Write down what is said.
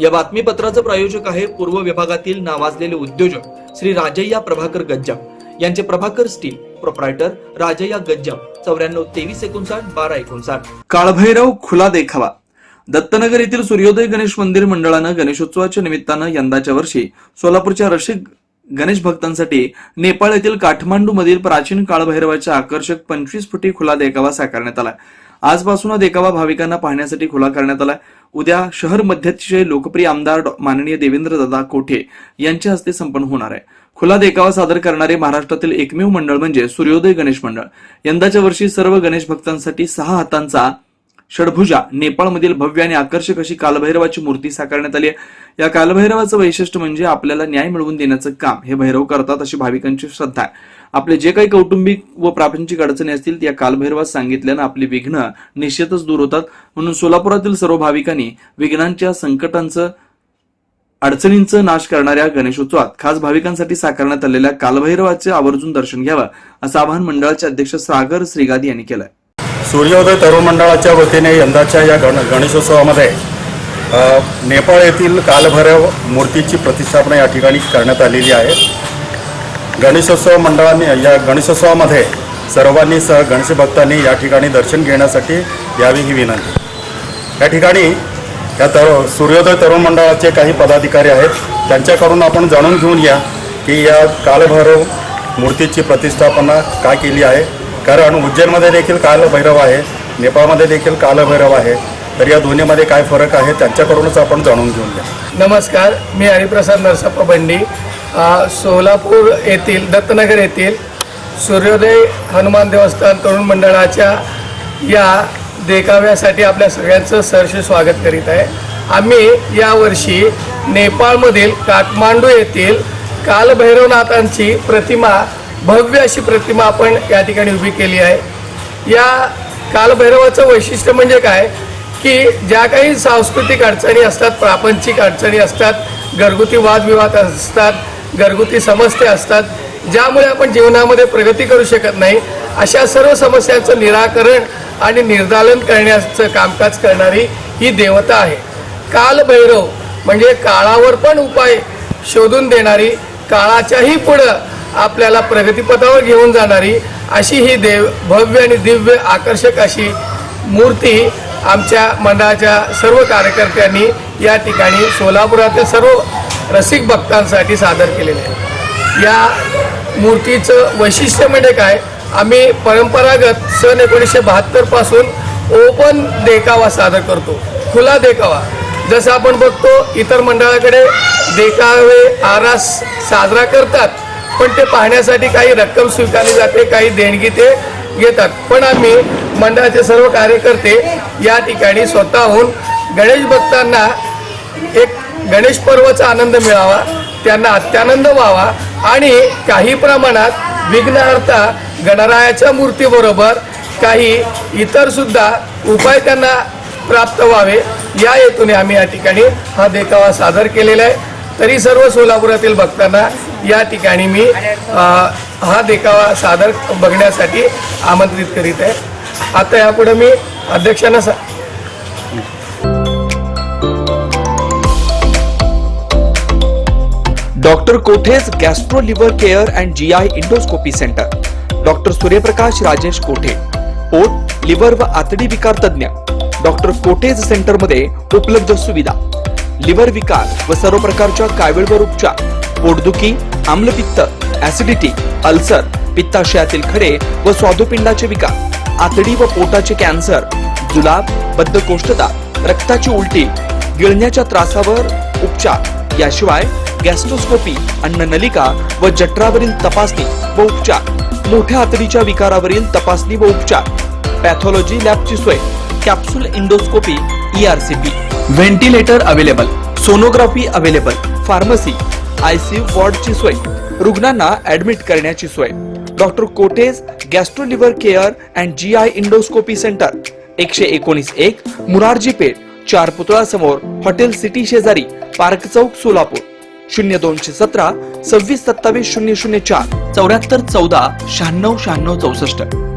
या बातमीपत्राचं प्रायोजक आहे पूर्व विभागातील नावाजलेले उद्योजक श्री राजय्या प्रभाकर गज्जाम यांचे प्रभाकर स्टील, प्रोप्रायटर राजय्या गज्जाम, 94 23 59 12 59. काळभैरव खुला देखावा. दत्तनगर येथील सूर्योदय गणेश मंदिर मंडळानं गणेशोत्सवाच्या निमित्तानं यंदाच्या वर्षी सोलापूरच्या रसिक गणेश भक्तांसाठी नेपाळ येथील काठमांडू मधील प्राचीन काळभैरवाच्या आकर्षक 25 फुटी खुला देखावा साकारण्यात आला. आजपासून हा देखावा भाविकांना पाहण्यासाठी खुला करण्यात आला. उद्या शहर मध्यचे लोकप्रिय आमदार माननीय देवेंद्रदादा कोठे यांच्या हस्ते संपन्न होणार आहे. खुला देखावा सादर करणारे महाराष्ट्रातील एकमेव मंडळ म्हणजे सूर्योदय गणेश मंडळ. यंदाच्या वर्षी सर्व गणेश भक्तांसाठी 6 हातांचा षडभुजा नेपाळमधील भव्य आणि आकर्षक अशी कालभैरवाची मूर्ती साकारण्यात आली आहे. या कालभैरवाचं वैशिष्ट्य म्हणजे आपल्याला न्याय मिळवून देण्याचं काम हे भैरव करतात अशी भाविकांची श्रद्धा आहे. आपले जे काही कौटुंबिक व प्रापंचिक अडचणी असतील त्या कालभैरवात सांगितल्यानं आपली विघ्न निश्चितच दूर होतात. म्हणून सोलापुरातील सर्व भाविकांनी विघ्नांच्या, संकटांचं, अडचणींचं नाश करणाऱ्या गणेशोत्सवात खास भाविकांसाठी साकारण्यात आलेल्या कालभैरवाचे आवर्जून दर्शन घ्यावं असं आवाहन मंडळाचे अध्यक्ष सागर श्रीगादी यांनी केलंय. सूर्योदय तरुण मंडळाच्या वतीने यंदाच्या या गणेशोत्सवामध्ये नेपाळ येथील कालभैरव मूर्तीची प्रतिष्ठापना या ठिकाणी करण्यात आलेली आहे. गणेशोत्सव मंडळाने या गणेशोत्सवामध्ये सर्वांनी गणेश भक्तांनी या ठिकाणी दर्शन घेण्यासाठी यावी ही विनंती. या ठिकाणी सूर्योदय तरुण मंडळाचे काही पदाधिकारी आहेत, त्यांच्याकडून आपण जाणून घेऊन या की या कालभैरव मूर्तीची प्रतिष्ठापना का केली आहे. कारण उज्जैनमध्ये देखील कालभैरव आहे, नेपाळमध्ये देखील कालभैरव आहे, तर या दोन्हीमध्ये काय फरक आहे त्यांच्याकडूनच आपण जाणून घेऊन घ्या. नमस्कार, मी हरिप्रसाद नरसप्पा बंडी, सोलापूर येथील दत्तनगर येथील सूर्योदय हनुमान देवस्थान तरुण मंडळाच्या या देखाव्यासाठी आपल्या सगळ्यांचं सहर्ष स्वागत करीत आहे. आम्ही यावर्षी नेपाळमधील काठमांडू येथील कालभैरवनाथांची प्रतिमा, भव्य अशी प्रतिमा आपण या ठिकाणी उभी केली आहे. या कालभैरवाचं वैशिष्ट्य म्हणजे काय की ज्या काही सांस्कृतिक अडचणी असतात, प्रापंचिक अडचणी असतात, घरगुती वादविवाद असतात, घरगुती समस्या असतात, ज्यामुळे आपण जीवनामध्ये प्रगती करू शकत नाही, अशा सर्व समस्यांचं निराकरण आणि निर्दालन करण्याचं कामकाज करणारी ही देवता आहे. कालभैरव म्हणजे काळावर पण उपाय शोधून देणारी, काळाच्याही पुढं आपल्याला प्रगतीपथावर घेऊन जाणारी अशी ही भव्य आणि दिव्य आकर्षक अशी मूर्ती आमच्या मंडळाच्या सर्व कार्यकर्त्यांनी या ठिकाणी सोलापुरातील सर्व रसिक भक्तांसाठी सादर केलेले आहे. या मूर्तीचं वैशिष्ट्य म्हणजे काय, आम्ही परंपरागत सन 1972 पासून ओपन देखावा सादर करतो, खुला देखावा. जसं आपण बघतो इतर मंडळाकडे देखावे आरास साजरा करतात, पण ते पाहण्यासाठी काही रक्कम स्वीकारली जाते, काही देणगी ते घेतात. पण आम्ही मंडळाचे सर्व कार्यकर्ते या ठिकाणी स्वतःहून गणेश भक्तांना एक गणेश पर्वाचा आनंद मिळावा, त्यांना अत्यानंद व्हावा आणि काही प्रमाणात विघ्नहर्ता गणरायाच्या मूर्तीबरोबर काही इतर सुद्धा उपाय त्यांना प्राप्त व्हावे या हेतूने आम्ही या ठिकाणी हा देखावा सादर केलेला आहे. तरी सर्व सोलापुरातील भक्तांना या ठिकाणी मी हा देखावा सादर बघण्यासाठी आमंत्रित करीत आहे. आता यापुढे मी अध्यक्षांना doctor कोठेज gastro liver care and GI endoscopy centre. Doctor Suryaprakash Rajesh कोठे, पोट, लिव्हर व आतडी विकार तज्ञ. डॉक्टर कोठेज सेंटर मध्ये उपलब्ध सुविधा: लिव्हर विकार व सर्व प्रकारच्या कावीळवर उपचार, पोटदुखी, आम्लपित्त, ऍसिडिटी, अल्सर, पित्ताशयातील खडे व स्वादुपिंडाचे विकार, आतडी व पोटाचे कॅन्सर, जुलाब, बद्धकोष्ठता, रक्ताची उलटी, गिळण्याच्या त्रासावर उपचार. याशिवाय गॅस्ट्रोस्कोपी, अन्ननलिका व जठरावरील तपासणी व उपचार, मोठ्या आतडीच्या विकारावरील तपासणी व उपचार, पॅथॉलॉजी लॅबची सोय, capsule endoscopy, ERCP, ventilator available, sonography available, pharmacy, ICU वॉर्डची सोय, रुग्णांना ऍडमिट करण्याची सोय. Doctor कोठेज gastro liver care and GI endoscopy centre, 119-1 Murarji Peth, 4 पुतळा समोर, हॉटेल सिटी शेजारी, पार्क चौक, सोलापूर. 0217 26 27 004 74 14 96 96 64.